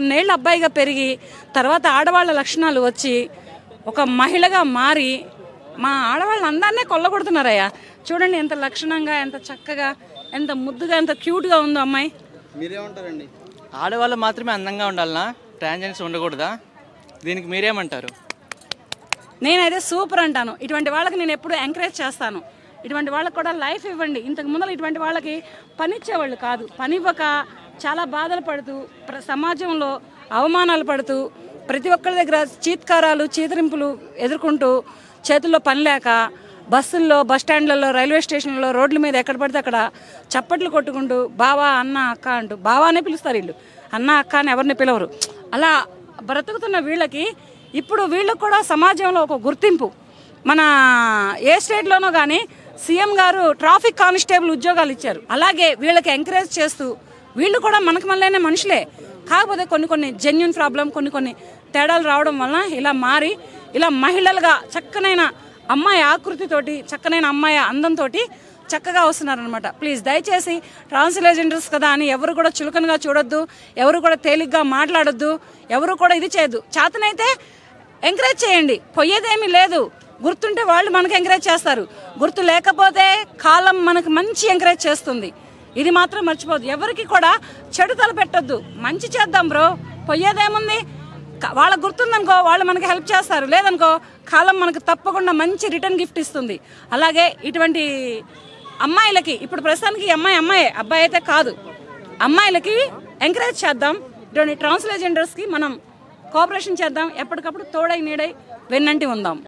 కొన్నేళ్ళు అబ్బాయిగా పెరిగి తర్వాత ఆడవాళ్ళ లక్షణాలు వచ్చి ఒక మహిళగా మారి మా ఆడవాళ్ళని అందరినీ కొల్లగొడుతున్నారయ్యా. చూడండి ఎంత లక్షణంగా, ఎంత చక్కగా, ఎంత ముద్దుగా, ఎంత క్యూట్గా ఉందో అమ్మాయి. మీరేమంటారండి? ఆడవాళ్ళు మాత్రమే అందంగా ఉండాలనా? ట్రాన్స్జెండర్స్ ఉండకూడదా? దీనికి మీరేమంటారు? నేనైతే సూపర్ అంటాను. ఇటువంటి వాళ్ళకి నేను ఎప్పుడు ఎంకరేజ్ చేస్తాను. ఇటువంటి వాళ్ళకి కూడా లైఫ్ ఇవ్వండి. ఇంతకు ముందర ఇటువంటి వాళ్ళకి పనిచ్చేవాళ్ళు కాదు. పనివ్వక చాలా బాధలు పడుతూ సమాజంలో అవమానాలు పడుతూ ప్రతి ఒక్కరి దగ్గర చీత్కారాలు చీతరింపులు ఎదుర్కొంటూ చేతుల్లో పని లేక బస్సుల్లో, బస్టాండ్లలో, రైల్వే స్టేషన్లలో, రోడ్ల మీద ఎక్కడ పడితే అక్కడ చప్పట్లు కొట్టుకుంటూ బావా, అన్న, అక్క అంటూ, బావా అనే పిలుస్తారు వీళ్ళు, అన్న, అక్క అని ఎవరిని పిలవరు. అలా బ్రతుకుతున్న వీళ్ళకి ఇప్పుడు వీళ్ళకు కూడా సమాజంలో ఒక గుర్తింపు. మన ఏ స్టేట్లోనో కానీ సీఎం గారు ట్రాఫిక్ కానిస్టేబుల్ ఉద్యోగాలు ఇచ్చారు. అలాగే వీళ్ళకి ఎంకరేజ్ చేస్తూ వీళ్ళు కూడా మనకు మళ్ళీ మనుషులే, కాకపోతే కొన్ని జెన్యున్ ప్రాబ్లం, కొన్ని తేడాలు రావడం వలన ఇలా మారి ఇలా మహిళలుగా చక్కనైన అమ్మాయి ఆకృతితోటి, చక్కనైన అమ్మాయి అందంతో చక్కగా వస్తున్నారనమాట. ప్లీజ్ దయచేసి ట్రాన్స్జెండర్స్ కదా అని ఎవరు కూడా చులకనగా చూడొద్దు, ఎవరు కూడా తేలిగ్గా మాట్లాడొద్దు, ఎవరు కూడా ఇది చేయొద్దు. చేతనైతే ఎంకరేజ్ చేయండి, పోయేదేమీ లేదు. గుర్తుంటే వాళ్ళు మనకు ఎంకరేజ్ చేస్తారు, గుర్తు లేకపోతే కాలం మనకు మంచి ఎంకరేజ్ చేస్తుంది. ఇది మాత్రం మర్చిపోద్దు. ఎవరికి కూడా చెడు తల పెట్టొద్దు, మంచి చేద్దాం బ్రో, పోయేదేముంది. వాళ్ళకు గుర్తుందనుకో వాళ్ళు మనకి హెల్ప్ చేస్తారు, లేదనుకో కాలం మనకు తప్పకుండా మంచి రిటర్న్ గిఫ్ట్ ఇస్తుంది. అలాగే ఇటువంటి అమ్మాయిలకి ఇప్పుడు ప్రస్తుతానికి అమ్మాయి అబ్బాయి అయితే కాదు, అమ్మాయిలకి ఎంకరేజ్ చేద్దాం. ఇటువంటి ట్రాన్స్జెండర్స్కి మనం కోఆపరేషన్ చేద్దాం, ఎప్పటికప్పుడు తోడై నీడై వెన్నంటి ఉందాం.